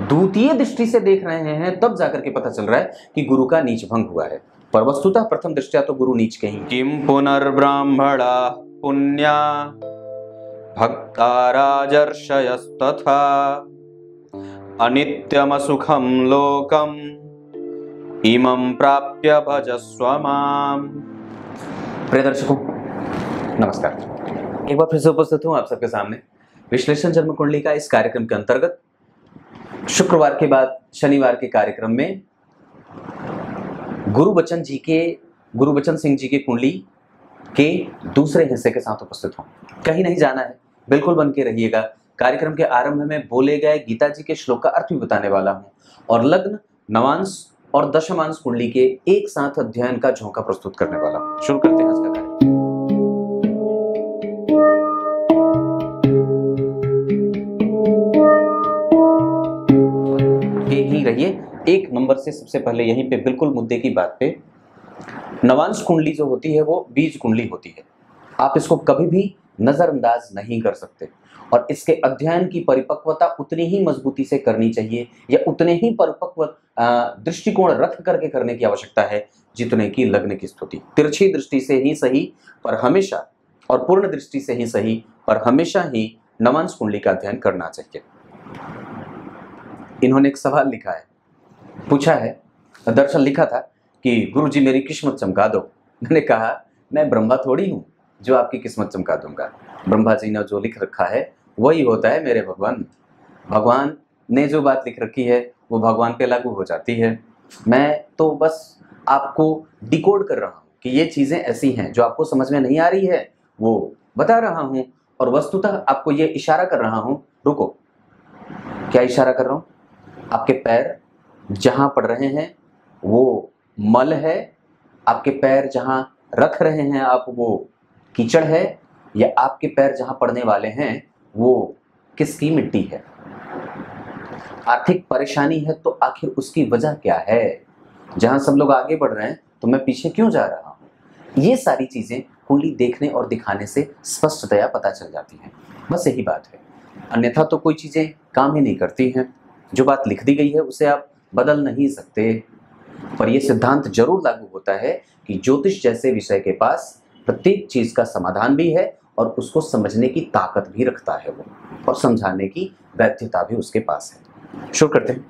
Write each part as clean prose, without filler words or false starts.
द्वितीय दृष्टि से देख रहे हैं तब जाकर के पता चल रहा है कि गुरु का नीच भंग हुआ है, पर वस्तुतः प्रथम दृष्टया तो गुरु नीच के ही। किम पुनर्ब्राह्मणा पुण्या भक्ता राजर्षयस्तथा अनित्यमसुखम लोकम इमं प्राप्य भजस्व माम। प्रिय दर्शकों नमस्कार, एक बार फिर से उपस्थित हूं आप सबके सामने विश्लेषण जन्म कुंडली का इस कार्यक्रम के अंतर्गत। शुक्रवार के बाद शनिवार के कार्यक्रम में गुरुबचन सिंह जी के कुंडली के दूसरे हिस्से के साथ उपस्थित हूं। कहीं नहीं जाना है, बिल्कुल बन के रहिएगा। कार्यक्रम के आरंभ में बोले गए गीता जी के श्लोक का अर्थ भी बताने वाला हूं और लग्न, नवांश और दशमांश कुंडली के एक साथ अध्ययन का झोंका प्रस्तुत करने वाला हूं। शुरू करते हैं आज का कार्यक्रम। ही रहिए एक नंबर से सबसे पहले यहीं पे बिल्कुल मुद्दे की बात पे। नवांश कुंडली जो होती है वो बीज कुंडली होती है। आप इसको कभी भी नजरअंदाज नहीं कर सकते और इसके अध्ययन की परिपक्वता उतनी ही मजबूती से करनी चाहिए या उतने ही परिपक्व दृष्टिकोण रख करके करने की आवश्यकता है जितने की लग्न की स्थिति। तिरछी दृष्टि से ही सही पर हमेशा और पूर्ण दृष्टि से ही सही पर हमेशा ही नवांश कुंडली का अध्ययन करना चाहिए। इन्होंने एक सवाल लिखा है, पूछा है, दरअसल लिखा था कि गुरुजी मेरी किस्मत चमका दो। मैंने कहा मैं ब्रह्मा थोड़ी हूँ जो आपकी किस्मत चमका दूंगा। ब्रह्मा जी ने जो लिख रखा है वही होता है मेरे भगवान। भगवान ने जो बात लिख रखी है वो भगवान पे लागू हो जाती है। मैं तो बस आपको डिकोड कर रहा हूँ कि ये चीज़ें ऐसी हैं जो आपको समझ में नहीं आ रही है वो बता रहा हूँ और वस्तुतः आपको ये इशारा कर रहा हूँ। रुको, क्या इशारा कर रहा हूँ? आपके पैर जहाँ पड़ रहे हैं वो मल है, आपके पैर जहाँ रख रहे हैं आप वो कीचड़ है, या आपके पैर जहाँ पड़ने वाले हैं वो किसकी मिट्टी है? आर्थिक परेशानी है तो आखिर उसकी वजह क्या है? जहाँ सब लोग आगे बढ़ रहे हैं तो मैं पीछे क्यों जा रहा हूँ? ये सारी चीज़ें कुंडली देखने और दिखाने से स्पष्टतया पता चल जाती हैं। बस यही बात है, अन्यथा तो कोई चीज़ें काम ही नहीं करती हैं। जो बात लिख दी गई है उसे आप बदल नहीं सकते, पर यह सिद्धांत जरूर लागू होता है कि ज्योतिष जैसे विषय के पास प्रत्येक चीज का समाधान भी है और उसको समझने की ताकत भी रखता है वो, और समझाने की वैधता भी उसके पास है। शुरू करते हैं।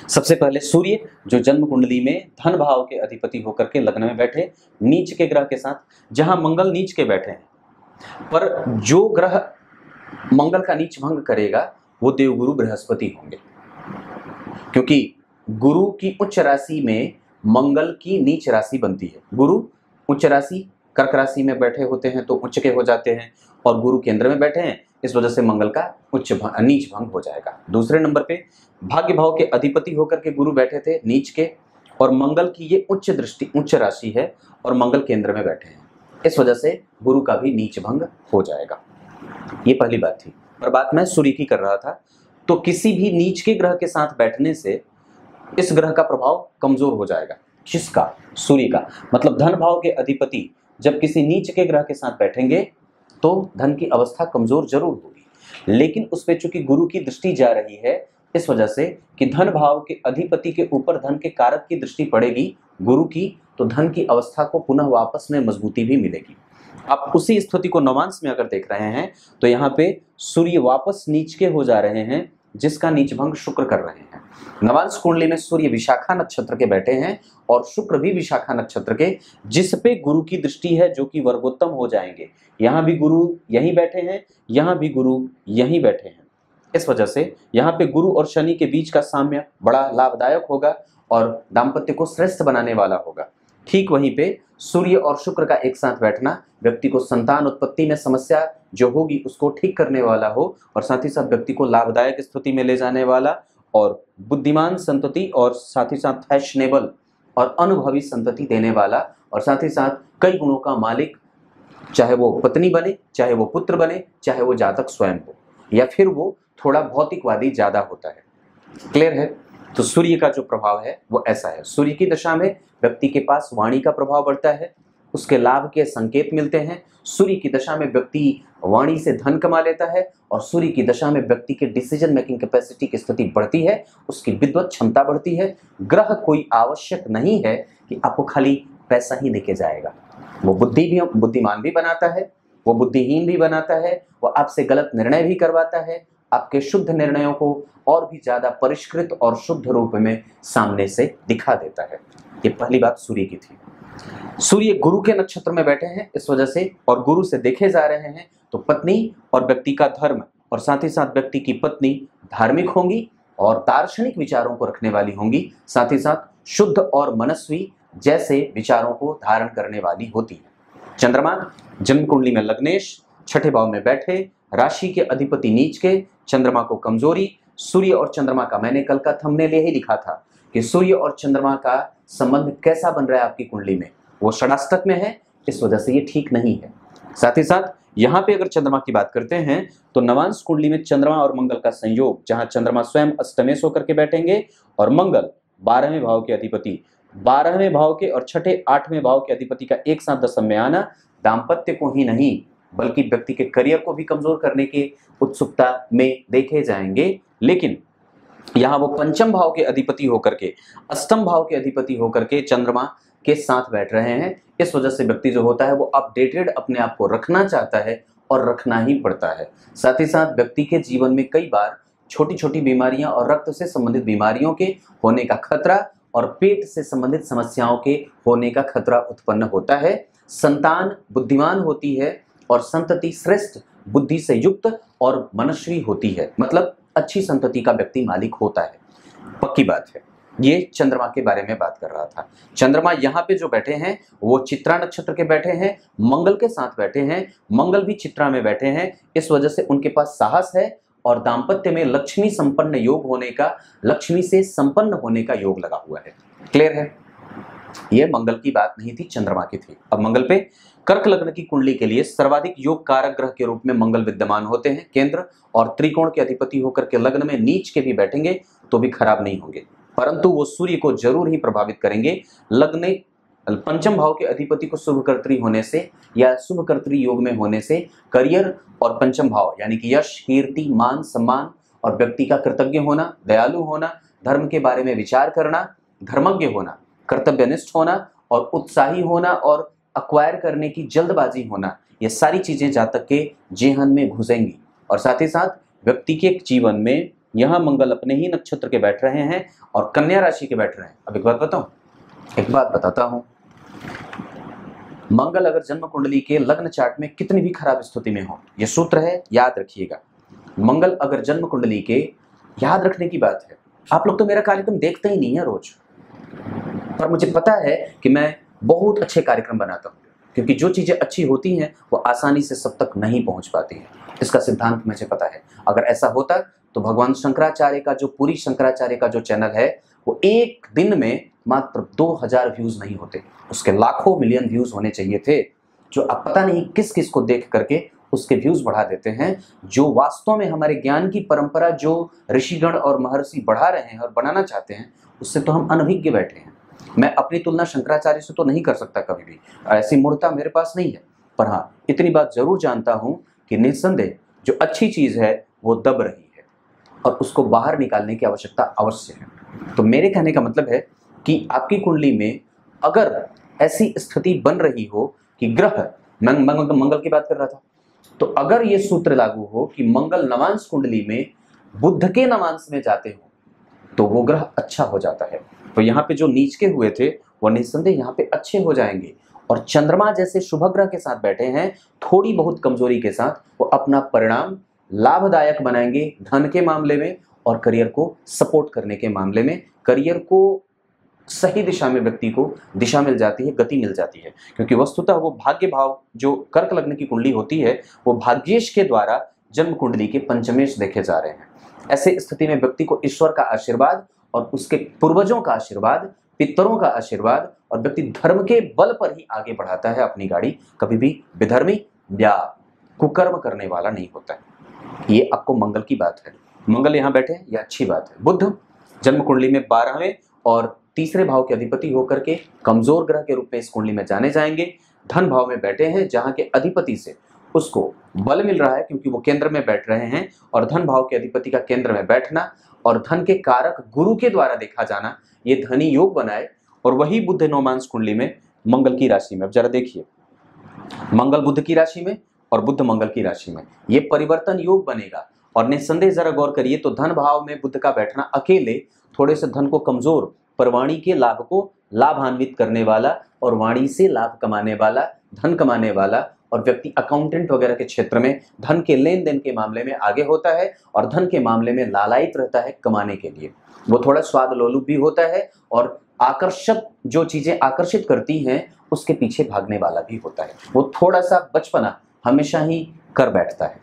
सबसे पहले सूर्य जो जन्म कुंडली में धन भाव के अधिपति होकर के लग्न में बैठे नीच के ग्रह के साथ, जहां मंगल नीच के बैठे हैं, पर जो ग्रह मंगल का नीच भंग करेगा वो देवगुरु बृहस्पति होंगे, क्योंकि गुरु की उच्च राशि में मंगल की नीच राशि बनती है। गुरु उच्च राशि कर्क राशि में बैठे होते हैं तो उच्च के हो जाते हैं, और गुरु केंद्र में बैठे हैं इस वजह से मंगल का नीच भंग हो जाएगा। दूसरे नंबर पे भाग्य भाव के अधिपति होकर के गुरु बैठे थे नीच के, और मंगल की ये उच्च राशि है और मंगल केंद्र में बैठे हैं, इस वजह से गुरु का भी नीच भंग हो जाएगा। ये पहली बात थी। पर बात मैं सूर्य की कर रहा था, तो किसी भी नीच के ग्रह के साथ बैठने से इस ग्रह का प्रभाव कमजोर हो जाएगा। किसका? सूर्य का। मतलब धन भाव के अधिपति जब किसी नीच के ग्रह के साथ बैठेंगे तो धन की अवस्था कमजोर जरूर होगी, लेकिन उस पर चूंकि गुरु की दृष्टि जा रही है इस वजह से कि धन भाव के अधिपति के ऊपर धन के कारक की दृष्टि पड़ेगी गुरु की, तो धन की अवस्था को पुनः वापस में मजबूती भी मिलेगी। आप उसी स्थिति को नवांश में अगर देख रहे हैं तो यहाँ पे सूर्य वापस नीच के हो जा रहे हैं, जिसका नीच भंग शुक्र कर रहे हैं। नवांश कुंडली में सूर्य विशाखा नक्षत्र के बैठे हैं और शुक्र भी विशाखा नक्षत्र के, जिस पे गुरु की दृष्टि है जो कि वर्गोत्तम हो जाएंगे। यहाँ भी गुरु यहीं बैठे हैं, यहाँ भी गुरु यहीं बैठे हैं, इस वजह से यहाँ पे गुरु और शनि के बीच का साम्य बड़ा लाभदायक होगा और दाम्पत्य को श्रेष्ठ बनाने वाला होगा। ठीक वहीं पे सूर्य और शुक्र का एक साथ बैठना व्यक्ति को संतान उत्पत्ति में समस्या जो होगी उसको ठीक करने वाला हो, और साथ ही साथ व्यक्ति को लाभदायक स्थिति में ले जाने वाला और बुद्धिमान संतति और साथ ही साथ फैशनेबल और अनुभवी संतति देने वाला, और साथ ही साथ कई गुणों का मालिक, चाहे वो पत्नी बने, चाहे वो पुत्र बने, चाहे वो जातक स्वयं हो, या फिर वो थोड़ा भौतिकवादी ज्यादा होता है। क्लियर है? तो सूर्य का जो प्रभाव है वो ऐसा है। सूर्य की दशा में व्यक्ति के पास वाणी का प्रभाव बढ़ता है, उसके लाभ के संकेत मिलते हैं। सूर्य की दशा में व्यक्ति वाणी से धन कमा लेता है और सूर्य की दशा में व्यक्ति के डिसीजन मेकिंग कैपेसिटी की स्थिति बढ़ती है, उसकी विद्वत क्षमता बढ़ती है। ग्रह कोई आवश्यक नहीं है कि आपको खाली पैसा ही देके जाएगा, वो बुद्धिमान भी बनाता है, वो बुद्धिहीन भी बनाता है, वो आपसे गलत निर्णय भी करवाता है, आपके शुद्ध निर्णयों को और भी ज्यादा परिष्कृत और शुद्ध रूप में सामने से दिखा देता है। ये पहली बात सूर्य की थी। सूर्य गुरु के नक्षत्र में बैठे हैं इस वजह से, और गुरु से देखे जा रहे हैं, तो पत्नी और व्यक्ति का धर्म और साथ ही साथ व्यक्ति की पत्नी धार्मिक होंगी और दार्शनिक विचारों को रखने वाली होंगी, साथ ही साथ शुद्ध और मनस्वी जैसे विचारों को धारण करने वाली होती है। चंद्रमा जन्म कुंडली में लग्नेश, छठे भाव में बैठे, राशि के अधिपति नीच के, चंद्रमा को कमजोरी। सूर्य और चंद्रमा का मैंने कल का थंबनेल यही लिखा था कि सूर्य और चंद्रमा का संबंध कैसा बन रहा है आपकी कुंडली में, वो षडाष्टक में है, इस वजह से ये ठीक नहीं है। साथ ही साथ यहाँ पे अगर चंद्रमा की बात करते हैं तो नवांश कुंडली में चंद्रमा और मंगल का संयोग, जहां चंद्रमा स्वयं अष्टमेश होकर के बैठेंगे और मंगल 12वें भाव के अधिपति, 12वें भाव के और छठे 8वें भाव के अधिपति का एक साथ दशम में आना दाम्पत्य को ही नहीं बल्कि व्यक्ति के करियर को भी कमजोर करने के उत्सुकता में देखे जाएंगे। लेकिन यहाँ वो पंचम भाव के अधिपति होकर के, अष्टम भाव के अधिपति होकर के चंद्रमा के साथ बैठ रहे हैं। इस वजह से व्यक्ति जो होता है वो अपडेटेड अपने आप को रखना चाहता है और रखना ही पड़ता है। साथ ही साथ व्यक्ति के जीवन में कई बार छोटी छोटी बीमारियां और रक्त से संबंधित बीमारियों के होने का खतरा और पेट से संबंधित समस्याओं के होने का खतरा उत्पन्न होता है। संतान बुद्धिमान होती है और संतति श्रेष्ठ बुद्धि से युक्त और मनस्वी होती है, मतलब अच्छी संतति का व्यक्ति मालिक होता है, पक्की बात है। ये चंद्रमा के बारे में बात कर रहा था। चंद्रमा यहाँ पे जो बैठे हैं वो चित्रा नक्षत्र के बैठे हैं, मंगल के साथ बैठे हैं, मंगल भी चित्रा में बैठे हैं, इस वजह से उनके पास साहस है और दाम्पत्य में लक्ष्मी संपन्न योग होने का, लक्ष्मी से संपन्न होने का योग लगा हुआ है। क्लियर है? ये मंगल की बात नहीं थी, चंद्रमा की थी। अब मंगल पे कर्क लग्न की कुंडली के लिए सर्वाधिक योग कारक ग्रह के रूप में मंगल विद्यमान होते हैं। केंद्र और त्रिकोण के अधिपति होकर के लग्न में नीच के भी बैठेंगे तो भी खराब नहीं होंगे, परंतु वो सूर्य को जरूर ही प्रभावित करेंगे। लग्न पंचम भाव के अधिपति को शुभकर्त्री होने से या शुभकर्त्री योग में होने से करियर और पंचम भाव यानी कि यश, कीर्ति, मान, सम्मान और व्यक्ति का कृतज्ञ होना, दयालु होना, धर्म के बारे में विचार करना, धर्मज्ञ होना, कर्तव्यनिष्ठ होना और उत्साही होना और अक्वायर करने की जल्दबाजी होना, ये सारी चीजें जातक के जेहन में घुसेंगी। और साथ ही साथ व्यक्ति के जीवन में यहाँ मंगल अपने ही नक्षत्र के बैठ रहे हैं और कन्या राशि के बैठ रहे हैं। अब एक बात बताता हूं, मंगल अगर जन्म कुंडली के लग्न चार्ट में कितनी भी खराब स्थिति में हो, यह सूत्र है, याद रखिएगा। मंगल अगर जन्म कुंडली के, याद रखने की बात है, आप लोग तो मेरा कार्यक्रम देखते ही नहीं है रोज, पर मुझे पता है कि मैं बहुत अच्छे कार्यक्रम बनाता हूँ, क्योंकि जो चीजें अच्छी होती हैं वो आसानी से सब तक नहीं पहुंच पाती हैं। इसका सिद्धांत मुझे पता है। अगर ऐसा होता तो भगवान शंकराचार्य का जो पूरी शंकराचार्य का जो चैनल है वो एक दिन में मात्र 2000 व्यूज नहीं होते, उसके लाखों मिलियन व्यूज होने चाहिए थे। जो अब पता नहीं किस किस को देख करके उसके व्यूज बढ़ा देते हैं, जो वास्तव में हमारे ज्ञान की परंपरा जो ऋषिगण और महर्षि बढ़ा रहे हैं और बनाना चाहते हैं, उससे तो हम अनभिज्ञ बैठे हैं। मैं अपनी तुलना शंकराचार्य से तो नहीं कर सकता कभी भी, ऐसी मूर्खता मेरे पास नहीं है, पर हाँ इतनी बात जरूर जानता हूं कि निस्संदेह जो अच्छी चीज है वो दब रही है और उसको बाहर निकालने की आवश्यकता अवश्य है। तो मेरे कहने का मतलब है कि आपकी कुंडली में अगर ऐसी स्थिति बन रही हो कि ग्रह, मंगल की बात कर रहा था, तो अगर ये सूत्र लागू हो कि मंगल नवांश कुंडली में बुध के नवांश में जाते हो तो वो ग्रह अच्छा हो जाता है। तो यहाँ पे जो नीच के हुए थे वो निस्संदेह यहाँ पे अच्छे हो जाएंगे। और चंद्रमा जैसे शुभ ग्रह के साथ बैठे हैं, थोड़ी बहुत कमजोरी के साथ वो अपना परिणाम लाभदायक बनाएंगे धन के मामले में और करियर को सपोर्ट करने के मामले में। करियर को सही दिशा में व्यक्ति को दिशा मिल जाती है, गति मिल जाती है, क्योंकि वस्तुतः वो भाग्य भाव जो कर्क लग्न की कुंडली होती है वो भाग्येश के द्वारा जन्म कुंडली के पंचमेश देखे जा रहे हैं। ऐसे स्थिति में व्यक्ति को ईश्वर का आशीर्वाद और उसके पूर्वजों का आशीर्वाद, पितरों का आशीर्वाद और व्यक्ति धर्म के बल पर ही आगे बढ़ाता है अपनी गाड़ी, कभी भी विधर्मी या कुकर्म करने वाला नहीं होता है। ये आपको मंगल की बात है। मंगल यहाँ बैठे, यह अच्छी बात है। बुध जन्म कुंडली में 12वें और तीसरे भाव के अधिपति होकर के कमजोर ग्रह के रूप में इस कुंडली में जाने जाएंगे। धन भाव में बैठे हैं, जहां के अधिपति से उसको बल मिल रहा है क्योंकि वो केंद्र में बैठ रहे हैं, और धन भाव के अधिपति का केंद्र में बैठना और धन के कारक गुरु के द्वारा देखा जाना, ये धनी योग बनाए। और वही बुध नवमांश कुंडली में मंगल की राशि में, अब जरा देखिए, मंगल बुध की राशि में और बुध मंगल की राशि में ये परिवर्तन योग बनेगा। और निस्संदेह जरा गौर करिए तो धन भाव में बुध का बैठना अकेले थोड़े से धन को कमजोर, पर वाणी के लाभ को लाभान्वित करने वाला और वाणी से लाभ कमाने वाला, धन कमाने वाला, और व्यक्ति अकाउंटेंट वगैरह के क्षेत्र में धन के लेन देन के मामले में आगे होता है और धन के मामले में लालायित रहता है कमाने के लिए। वो थोड़ा स्वाद लोलुप भी होता है और आकर्षक जो चीजें आकर्षित करती हैं उसके पीछे भागने वाला भी होता है। वो थोड़ा सा बचपना हमेशा ही कर बैठता है,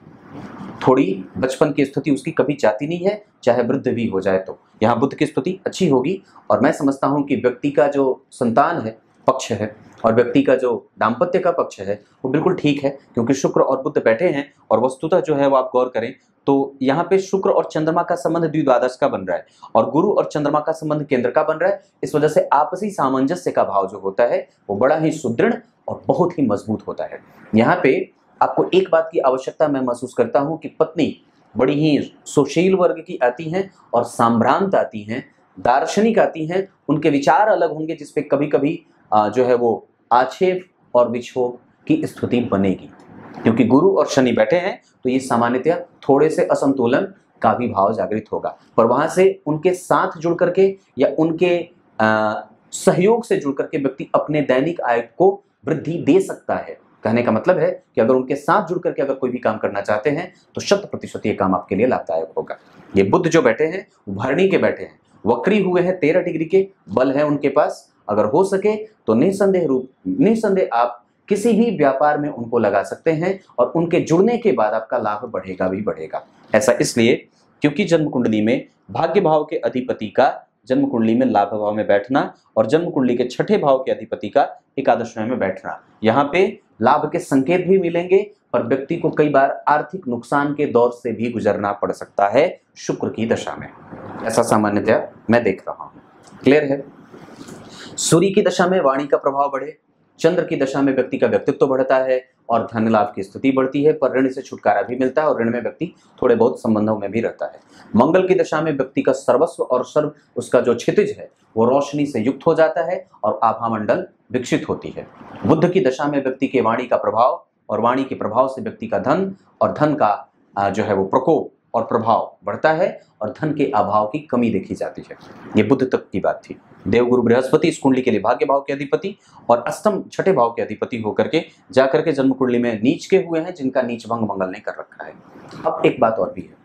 थोड़ी बचपन की स्थिति उसकी कभी जाती नहीं है, चाहे वृद्ध भी हो जाए। तो यहाँ बुद्ध की स्थिति अच्छी होगी और मैं समझता हूँ कि व्यक्ति का जो संतान है पक्ष है और व्यक्ति का जो दाम्पत्य का पक्ष है वो बिल्कुल ठीक है, क्योंकि शुक्र और बुध बैठे हैं। और वस्तुतः जो है वो आप गौर करें तो यहाँ पे शुक्र और चंद्रमा का संबंध द्विद्वादश का बन रहा है और गुरु और चंद्रमा का संबंध केंद्र का बन रहा है। इस वजह से आपसी सामंजस्य का भाव जो होता है वो बड़ा ही सुदृढ़ और बहुत ही मजबूत होता है। यहाँ पे आपको एक बात की आवश्यकता मैं महसूस करता हूँ कि पत्नी बड़ी ही सुशील वर्ग की आती हैं और साम्भ्रांत आती हैं, दार्शनिक आती हैं। उनके विचार अलग होंगे जिसपे कभी कभी जो है वो आक्षेप और विक्षोभ की स्थिति बनेगी, क्योंकि गुरु और शनि बैठे हैं तो ये सामान्यतया थोड़े से असंतुलन का भी भाव जागृत होगा। पर वहां से उनके साथ जुड़ करके या उनके सहयोग से जुड़ करके व्यक्ति अपने दैनिक आय को वृद्धि दे सकता है। कहने का मतलब है कि अगर उनके साथ जुड़ करके अगर कोई भी काम करना चाहते हैं तो 100% ये काम आपके लिए लाभदायक होगा। ये बुध जो बैठे हैं भरणी के बैठे हैं, वक्री हुए हैं, 13 डिग्री के बल है उनके पास। अगर हो सके तो निसंदेह आप किसी भी व्यापार में उनको लगा सकते हैं और उनके जुड़ने के बाद आपका लाभ बढ़ेगा भी बढ़ेगा। ऐसा इसलिए क्योंकि जन्म कुंडली में भाग्य भाव के अधिपति का जन्म कुंडली में लाभ भाव में बैठना और जन्म कुंडली के छठे भाव के अधिपति का एकादश में बैठना, यहाँ पे लाभ के संकेत भी मिलेंगे, पर व्यक्ति को कई बार आर्थिक नुकसान के दौर से भी गुजरना पड़ सकता है शुक्र की दशा में। ऐसा सामान्यतया मैं देख रहा हूँ। क्लियर है? सूर्य की दशा में वाणी का प्रभाव बढ़े, चंद्र की दशा में व्यक्ति का व्यक्तित्व बढ़ता है और धन लाभ की स्थिति बढ़ती है, पर ऋण से छुटकारा भी मिलता है और ऋण में व्यक्ति थोड़े बहुत संबंधों में भी रहता है। मंगल की दशा में व्यक्ति का सर्वस्व और सर्व उसका जो क्षितिज है वो रोशनी से युक्त हो जाता है और आभामंडल विकसित होती है। बुध की दशा में व्यक्ति के वाणी का प्रभाव और वाणी के प्रभाव से व्यक्ति का धन और धन का जो है वो प्रकोप और प्रभाव बढ़ता है और धन के अभाव की कमी देखी जाती है। ये बुध तक की बात थी। देवगुरु बृहस्पति इस कुंडली के लिए भाग्य भाव के अधिपति और अष्टम छठे भाव के अधिपति होकर के जाकर के जन्म कुंडली में नीच के हुए हैं, जिनका नीच भंग मंगल ने कर रखा है। अब एक बात और भी है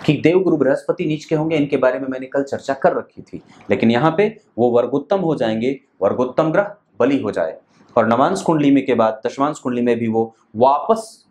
कि देवगुरु बृहस्पति नीच के होंगे, इनके बारे में मैंने कल चर्चा कर रखी थी, लेकिन यहाँ पे वो वर्गोत्तम हो जाएंगे, वर्गोत्तम ग्रह बली हो जाए और नवांश कुंडली में के बाद दशमांश कुंडली में भी वो वापस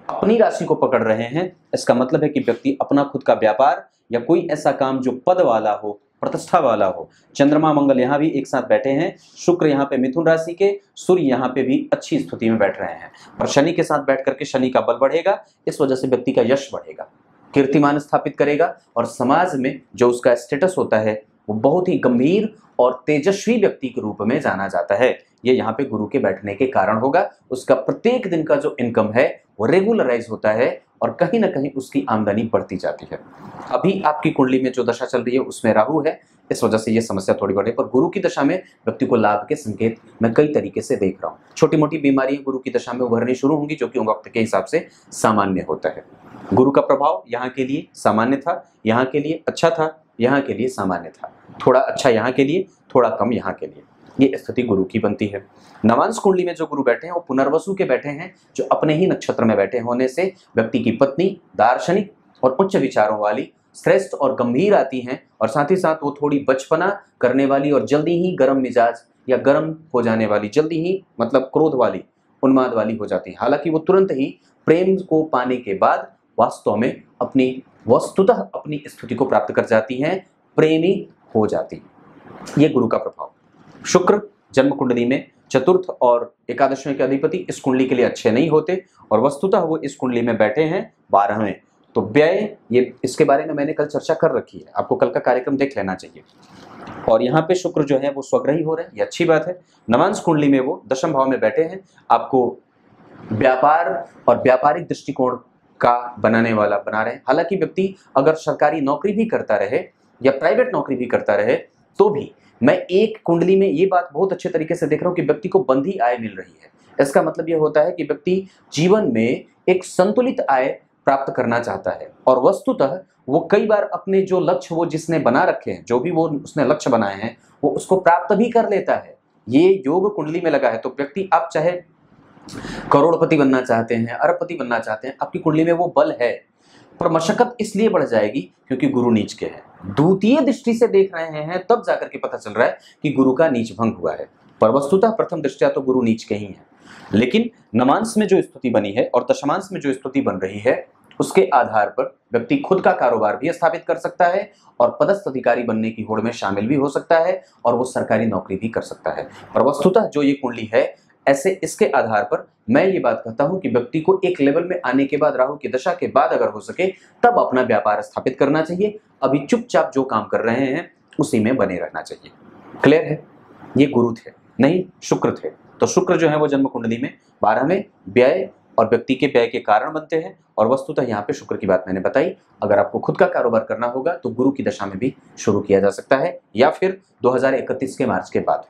अपनी राशि को पकड़ रहे हैं। इसका मतलब है कि व्यक्ति अपना खुद का व्यापार या कोई ऐसा काम जो पद वाला हो, प्रतिष्ठा वाला हो। चंद्रमा मंगल यहाँ भी एक साथ बैठे हैं, शुक्र यहाँ पे मिथुन राशि के, सूर्य यहाँ पे भी अच्छी स्थिति में बैठ रहे हैं, पर शनि के साथ बैठ करके शनि का बल बढ़ेगा। इस वजह से व्यक्ति का यश बढ़ेगा, कीर्तिमान स्थापित करेगा और समाज में जो उसका स्टेटस होता है वो बहुत ही गंभीर और तेजस्वी व्यक्ति के रूप में जाना जाता है। ये यहाँ पे गुरु के बैठने के कारण होगा। उसका प्रत्येक दिन का जो इनकम है वो रेगुलराइज होता है और कहीं ना कहीं उसकी आमदनी बढ़ती जाती है। अभी आपकी कुंडली में जो दशा चल रही है उसमें राहु है, इस वजह से ये समस्या थोड़ी बढ़े, पर गुरु की दशा में व्यक्ति को लाभ के संकेत मैं कई तरीके से देख रहा हूँ। छोटी मोटी बीमारियां गुरु की दशा में उभरनी शुरू होंगी, जो कि वक्त के हिसाब से सामान्य होता है। गुरु का प्रभाव यहाँ के लिए सामान्य था, यहाँ के लिए अच्छा था, यहाँ के लिए सामान्य था, थोड़ा अच्छा यहाँ के लिए, थोड़ा कम यहाँ के लिए। ये स्थिति गुरु की बनती है। नवांश कुंडली में जो गुरु बैठे हैं वो पुनर्वसु के बैठे हैं, जो अपने ही नक्षत्र में बैठे होने से व्यक्ति की पत्नी दार्शनिक और उच्च विचारों वाली, श्रेष्ठ और गंभीर आती हैं और साथ ही साथ वो थोड़ी बचपना करने वाली और जल्दी ही गर्म मिजाज या गर्म हो जाने वाली, जल्दी ही मतलब क्रोध वाली, उन्माद वाली हो जाती है। हालांकि वो तुरंत ही प्रेम को पाने के बाद वास्तव में वस्तुतः अपनी स्थिति को प्राप्त कर जाती हैं, प्रेमी हो जाती। ये गुरु का प्रभाव। शुक्र जन्म कुंडली में चतुर्थ और एकादशवें के अधिपति इस कुंडली के लिए अच्छे नहीं होते और वस्तुतः वो इस कुंडली में बैठे हैं 12वें। तो व्यय, ये इसके बारे में मैंने कल चर्चा कर रखी है, आपको कल का कार्यक्रम देख लेना चाहिए। और यहाँ पे शुक्र जो है वो स्वग्रही हो रहे हैं, ये अच्छी बात है। नवांश कुंडली में वो दशम भाव में बैठे हैं, आपको व्यापार और व्यापारिक दृष्टिकोण का बनाने वाला बना रहे हैं। हालांकि व्यक्ति अगर सरकारी नौकरी भी करता रहे या प्राइवेट नौकरी भी करता रहे तो भी मैं एक कुंडली में ये बात बहुत अच्छे तरीके से देख रहा हूँ कि व्यक्ति को बंधी आय मिल रही है। इसका मतलब ये होता है कि व्यक्ति जीवन में एक संतुलित आय प्राप्त करना चाहता है और वस्तुतः वो कई बार अपने जो लक्ष्य वो जिसने बना रखे हैं, जो भी वो उसने लक्ष्य बनाए हैं, वो उसको प्राप्त भी कर लेता है। ये योग कुंडली में लगा है। तो व्यक्ति आप चाहे करोड़पति बनना चाहते हैं, अरबपति बनना चाहते हैं, आपकी कुंडली में वो बल है, पर मशक्कत इसलिए बढ़ जाएगी क्योंकि गुरु नीच के है। द्वितीय दृष्टि से देख रहे हैं तब जाकर के पता चल रहा है कि गुरु का नीच भंग हुआ है, पर वस्तुतः प्रथम दृष्टया तो गुरु नीच के ही है। लेकिन नवांश में जो स्थिति बनी है और दशमांश में जो स्थिति बन रही है, उसके आधार पर व्यक्ति खुद का कारोबार भी स्थापित कर सकता है और पदस्थ अधिकारी बनने की होड़ में शामिल भी हो सकता है और वो सरकारी नौकरी भी कर सकता है। पर वस्तुतः जो ये कुंडली है, ऐसे इसके आधार पर मैं ये बात कहता हूं कि व्यक्ति को एक लेवल में आने के बाद, राहु की दशा के बाद अगर हो सके तब अपना व्यापार स्थापित करना चाहिए। अभी चुपचाप जो काम कर रहे हैं उसी में बने रहना चाहिए। क्लियर है? ये गुरु थे, नहीं शुक्र थे। तो शुक्र जो है वो जन्म कुंडली में 12 में व्यय और व्यक्ति के व्यय के कारण बनते हैं और वस्तुतः यहाँ पे शुक्र की बात मैंने बताई। अगर आपको खुद का कारोबार करना होगा तो गुरु की दशा में भी शुरू किया जा सकता है या फिर 2031 के मार्च के बाद।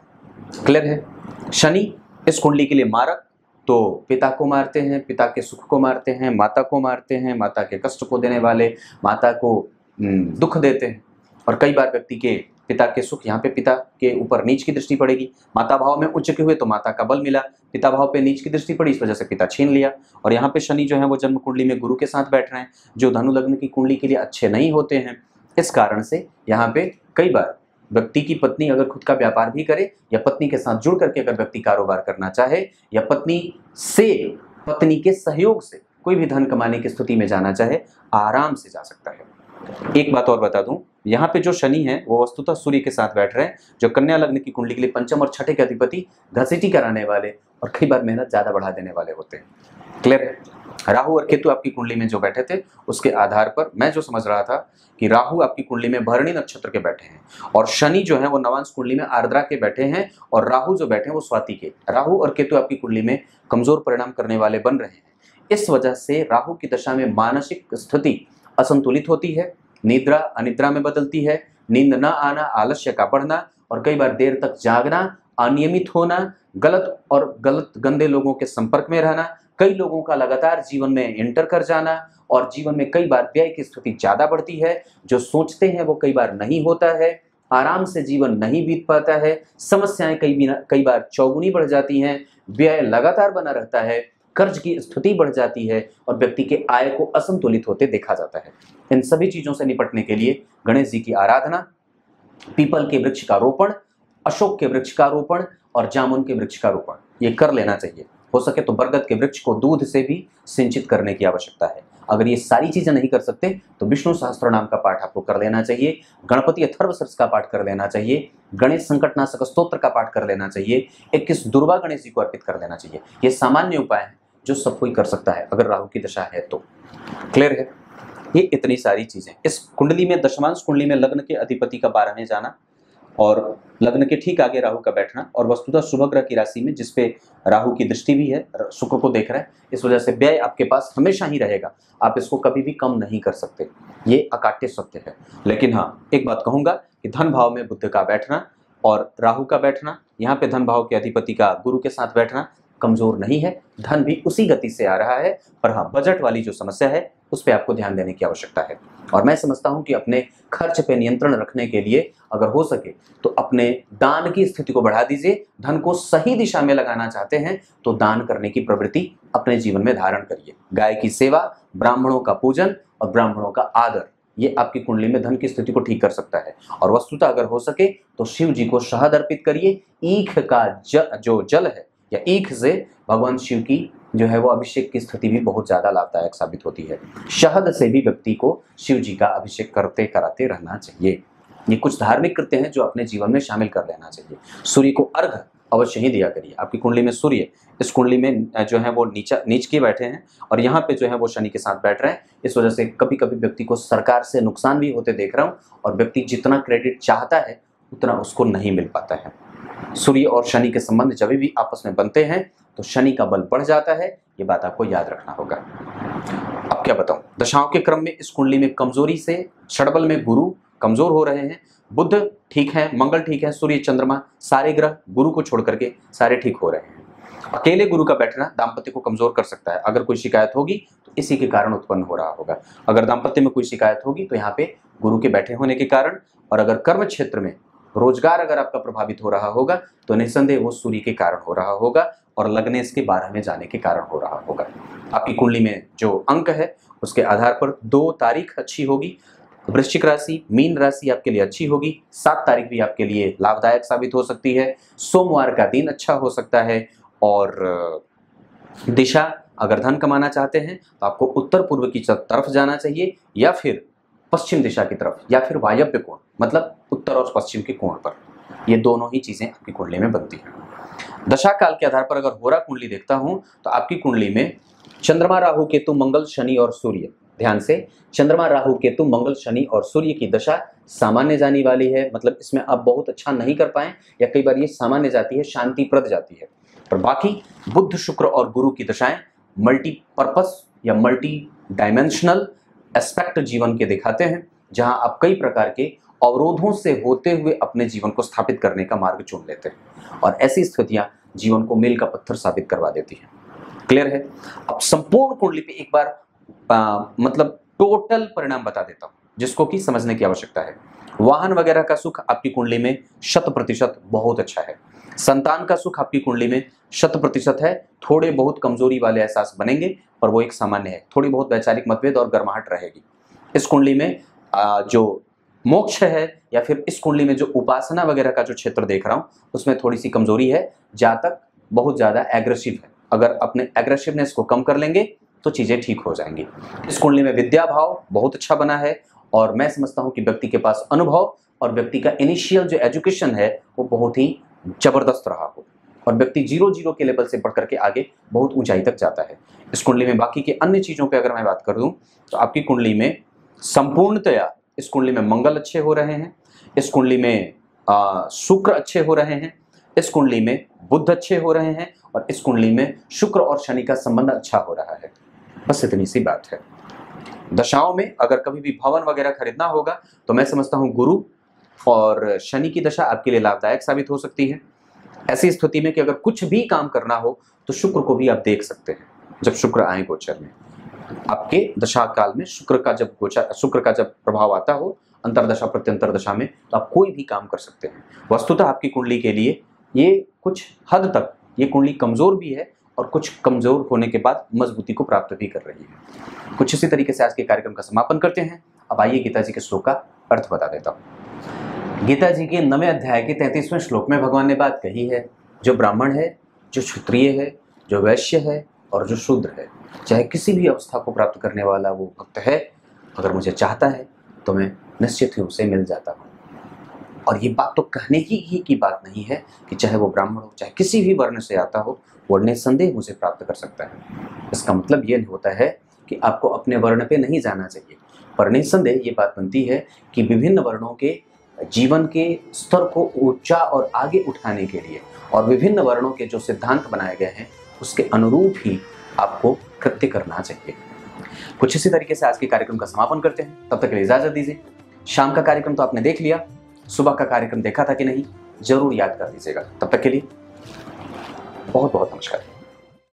क्लियर है? शनि इस कुंडली के लिए मारक, तो पिता को मारते हैं, पिता के सुख को मारते हैं, माता को मारते हैं, माता के कष्ट को देने वाले, माता को दुख देते हैं। और कई बार व्यक्ति के पिता के सुख, यहाँ पे पिता के ऊपर नीच की दृष्टि पड़ेगी, माता भाव में उच्च के हुए तो माता का बल मिला, पिता भाव पे नीच की दृष्टि पड़ी, इस वजह से पिता छीन लिया। और यहाँ पे शनि जो है वो जन्म कुंडली में गुरु के साथ बैठ रहे हैं, जो धनु लग्न की कुंडली के लिए अच्छे नहीं होते हैं। इस कारण से यहाँ पे कई बार व्यक्ति की पत्नी अगर खुद का व्यापार भी करे या पत्नी के साथ जुड़ करके अगर व्यक्ति कारोबार करना चाहे या पत्नी के सहयोग से कोई भी धन कमाने की स्थिति में जाना चाहे, आराम से जा सकता है। एक बात और बता दूं, यहाँ पे जो शनि है वो वस्तुतः सूर्य के साथ बैठ रहे हैं, जो कन्या लग्न की कुंडली के लिए पंचम और छठे के अधिपति, घसीटी कराने वाले और कई बार मेहनत ज्यादा बढ़ा देने वाले होते हैं। क्लियर है? राहु और केतु आपकी कुंडली में जो बैठे थे, उसके आधार पर मैं जो समझ रहा था कि राहु आपकी कुंडली में भरणी नक्षत्र के बैठे हैं और शनि जो है वो नवांश कुंडली में आर्द्रा के बैठे हैं और राहु जो बैठे हैं वो स्वाति के। राहु और केतु आपकी कुंडली में कमजोर परिणाम करने वाले बन रहे हैं। इस वजह से राहु की दशा में मानसिक स्थिति असंतुलित होती है, निद्रा अनिद्रा में बदलती है, नींद न आना, आलस्य का बढ़ना और कई बार देर तक जागना, अनियमित होना, गलत गंदे लोगों के संपर्क में रहना, कई लोगों का लगातार जीवन में एंटर कर जाना और जीवन में कई बार व्यय की स्थिति ज्यादा बढ़ती है। जो सोचते हैं वो कई बार नहीं होता है, आराम से जीवन नहीं बीत पाता है, समस्याएं कई बार चौगुनी बढ़ जाती हैं, व्यय लगातार बना रहता है, कर्ज की स्थिति बढ़ जाती है और व्यक्ति के आय को असंतुलित होते देखा जाता है। इन सभी चीजों से निपटने के लिए गणेश जी की आराधना, पीपल के वृक्ष का रोपण, अशोक के वृक्ष का रोपण और जामुन के वृक्ष का रोपण ये कर लेना चाहिए। हो सके तो बरगद के वृक्ष को दूध से भी सिंचित करने की आवश्यकता है। अगर ये सारी चीजें नहीं कर सकते तो विष्णु सहस्त्र नाम का पाठ आपको कर लेना चाहिए, गणपति अथर्वशीर्ष का पाठ कर लेना चाहिए, गणेश संकटनाशक स्तोत्र का पाठ कर लेना चाहिए, 21 दुर्वा गणेश जी को अर्पित कर देना चाहिए। ये सामान्य उपाय है जो सब कोई कर सकता है अगर राहु की दशा है तो। क्लियर है? ये इतनी सारी चीजें इस कुंडली में, दशमांश कुंडली में लग्न के अधिपति का 12वें जाना और लग्न के ठीक आगे राहु का बैठना और वस्तुतः शुभ ग्रह की राशि में जिसपे राहु की दृष्टि भी है, शुक्र को देख रहा है, इस वजह से व्यय आपके पास हमेशा ही रहेगा, आप इसको कभी भी कम नहीं कर सकते, ये अकाट्य सत्य है। लेकिन हाँ, एक बात कहूंगा कि धन भाव में बुध का बैठना और राहु का बैठना, यहाँ पे धन भाव के अधिपति का गुरु के साथ बैठना कमजोर नहीं है, धन भी उसी गति से आ रहा है, पर हाँ बजट वाली जो समस्या है उस पर आपको ध्यान देने की आवश्यकता है। और मैं समझता हूं कि अपने खर्च पे नियंत्रण रखने के लिए अगर हो सके तो अपने दान की स्थिति को बढ़ा दीजिए। धन को सही दिशा में लगाना चाहते हैं तो दान करने की प्रवृत्ति अपने जीवन में धारण करिए। गाय की सेवा, ब्राह्मणों का पूजन और ब्राह्मणों का आदर, ये आपकी कुंडली में धन की स्थिति को ठीक कर सकता है। और वस्तुतः अगर हो सके तो शिव जी को शहद अर्पित करिए। ईख का जो जल है या ईख से भगवान शिव की जो है वो अभिषेक की स्थिति भी बहुत ज्यादा लाभदायक साबित होती है। शहद से भी व्यक्ति को शिव जी का अभिषेक करते कराते रहना चाहिए। ये कुछ धार्मिक कृत्य हैं जो अपने जीवन में शामिल कर लेना चाहिए। सूर्य को अर्घ अवश्य ही दिया करिए। आपकी कुंडली में सूर्य इस कुंडली में जो है वो नीच के बैठे हैं और यहाँ पे जो है वो शनि के साथ बैठ रहे हैं। इस वजह से कभी कभी व्यक्ति को सरकार से नुकसान भी होते देख रहा हूँ और व्यक्ति जितना क्रेडिट चाहता है उतना उसको नहीं मिल पाता है। सूर्य और शनि के संबंध जब भी आपस में बनते हैं तो शनि का बल बढ़ जाता है, ये बात आपको याद रखना होगा। अब क्या बताऊं, दशाओं के क्रम में इस कुंडली में कमजोरी से षडबल में गुरु कमजोर हो रहे हैं, बुध ठीक है, मंगल ठीक है, सूर्य चंद्रमा सारे ग्रह गुरु को छोड़ करके सारे ठीक हो रहे हैं। अकेले गुरु का बैठना दाम्पत्य को कमजोर कर सकता है। अगर कोई शिकायत होगी तो इसी के कारण उत्पन्न हो रहा होगा। अगर दाम्पत्य में कोई शिकायत होगी तो यहाँ पे गुरु के बैठे होने के कारण, और अगर कर्म क्षेत्र में रोजगार अगर आपका प्रभावित हो रहा होगा तो निस्संदेह वो सूर्य के कारण हो रहा होगा और लग्न इसके 12 में जाने के कारण हो रहा होगा। आपकी कुंडली में जो अंक है उसके आधार पर 2 तारीख अच्छी होगी। वृश्चिक राशि, मीन राशि आपके लिए अच्छी होगी। 7 तारीख भी आपके लिए लाभदायक साबित हो सकती है। सोमवार का दिन अच्छा हो सकता है। और दिशा, अगर धन कमाना चाहते हैं तो आपको उत्तर पूर्व की तरफ जाना चाहिए, या फिर पश्चिम दिशा की तरफ, या फिर वायव्य कोण, मतलब उत्तर और पश्चिम के कोण पर। ये दोनों ही चीजें आपकी कुंडली में बनती हैं। दशा काल के आधार पर अगर होरा कुंडली देखता हूं तो आपकी कुंडली में चंद्रमा, राहु, केतु, मंगल, शनि और सूर्य, ध्यान से, चंद्रमा, राहु, केतु, मंगल, शनि और सूर्य की दशा सामान्य जाने वाली है। मतलब इसमें आप बहुत अच्छा नहीं कर पाए, या कई बार ये सामान्य जाती है, शांतिप्रद जाती है। पर बाकी बुध, शुक्र और गुरु की दशाएं मल्टीपर्पस या मल्टी डायमेंशनल एस्पेक्ट जीवन के दिखाते हैं, जहां आप कई प्रकार के अवरोधों से होते हुए अपने जीवन को स्थापित करने का मार्ग चुन लेते हैं, और ऐसी स्थितियां जीवन को मील का पत्थर साबित करवा देती हैं। क्लियर है? अब संपूर्ण कुंडली पे एक बार मतलब टोटल परिणाम बता देता हूं, जिसको कि समझने की आवश्यकता है। वाहन वगैरह का सुख आपकी कुंडली में 100% बहुत अच्छा है। संतान का सुख आपकी कुंडली में 100% है। थोड़े बहुत कमजोरी वाले एहसास बनेंगे, पर वो एक सामान्य है। थोड़ी बहुत वैचारिक मतभेद और गर्माहट रहेगी। इस कुंडली में जो मोक्ष है, या फिर इस कुंडली में जो उपासना वगैरह का जो क्षेत्र देख रहा हूं, उसमें थोड़ी सी कमजोरी है। जातक बहुत ज्यादा एग्रेसिव है। अगर अपने एग्रेसिवनेस को कम कर लेंगे तो चीजें ठीक हो जाएंगी। इस कुंडली में विद्या भाव बहुत अच्छा बना है, और मैं समझता हूं कि व्यक्ति के पास अनुभव और व्यक्ति का इनिशियल जो एजुकेशन है वो बहुत ही जबरदस्त रहा हो, और व्यक्ति 0-0 के लेवल से बढ़ करके आगे बहुत ऊंचाई तक जाता है। इस कुंडली में बाकी के अन्य चीजों पे अगर मैं बात कर दूं तो आपकी कुंडली में संपूर्णतया इस कुंडली में मंगल अच्छे हो रहे हैं, इस कुंडली में शुक्र अच्छे हो रहे हैं, इस कुंडली में बुध अच्छे हो रहे हैं, और इस कुंडली में शुक्र और शनि का संबंध अच्छा हो रहा है। बस इतनी सी बात है। दशाओं में अगर कभी भी भवन वगैरह खरीदना होगा तो मैं समझता हूं गुरु और शनि की दशा आपके लिए लाभदायक साबित हो सकती है। ऐसी स्थिति में कि अगर कुछ भी काम करना हो तो शुक्र को भी आप देख सकते हैं। जब शुक्र आए गोचर में, आपके दशा काल में शुक्र का जब प्रभाव आता हो अंतरदशा प्रत्यंतर दशा में, तो आप कोई भी काम कर सकते हैं। वस्तुतः आपकी कुंडली के लिए ये कुछ हद तक ये कुंडली कमजोर भी है, और कुछ कमजोर होने के बाद मजबूती को प्राप्त भी कर रही है। कुछ इसी तरीके से आज के कार्यक्रम का समापन करते हैं। अब आइए गीता जी के श्लोक का अर्थ बता देता हूँ। गीता जी के 9वें अध्याय के 33वें श्लोक में भगवान ने बात कही है, जो ब्राह्मण है, जो क्षत्रिय है, जो वैश्य है और जो शूद्र है, चाहे किसी भी अवस्था को प्राप्त करने वाला वो भक्त है, अगर मुझे चाहता है तो मैं निश्चित ही उसे मिल जाता हूँ। और ये बात तो कहने ही की बात नहीं है कि चाहे वो ब्राह्मण हो, चाहे किसी भी वर्ण से आता हो, वो निस्संदेह मुझे प्राप्त कर सकता है। इसका मतलब ये होता है कि आपको अपने वर्ण पे नहीं जाना चाहिए, पर निस्संदेह ये बात बनती है कि विभिन्न वर्णों के जीवन के स्तर को ऊंचा और आगे उठाने के लिए, और विभिन्न वर्णों के जो सिद्धांत बनाए गए हैं उसके अनुरूप ही आपको कृत्य करना चाहिए। कुछ इसी तरीके से आज के कार्यक्रम का समापन करते हैं। तब तक के लिए इजाजत दीजिए। शाम का कार्यक्रम तो आपने देख लिया, सुबह का कार्यक्रम देखा था कि नहीं, जरूर याद कर दीजिएगा। तब तक के लिए बहुत बहुत नमस्कार।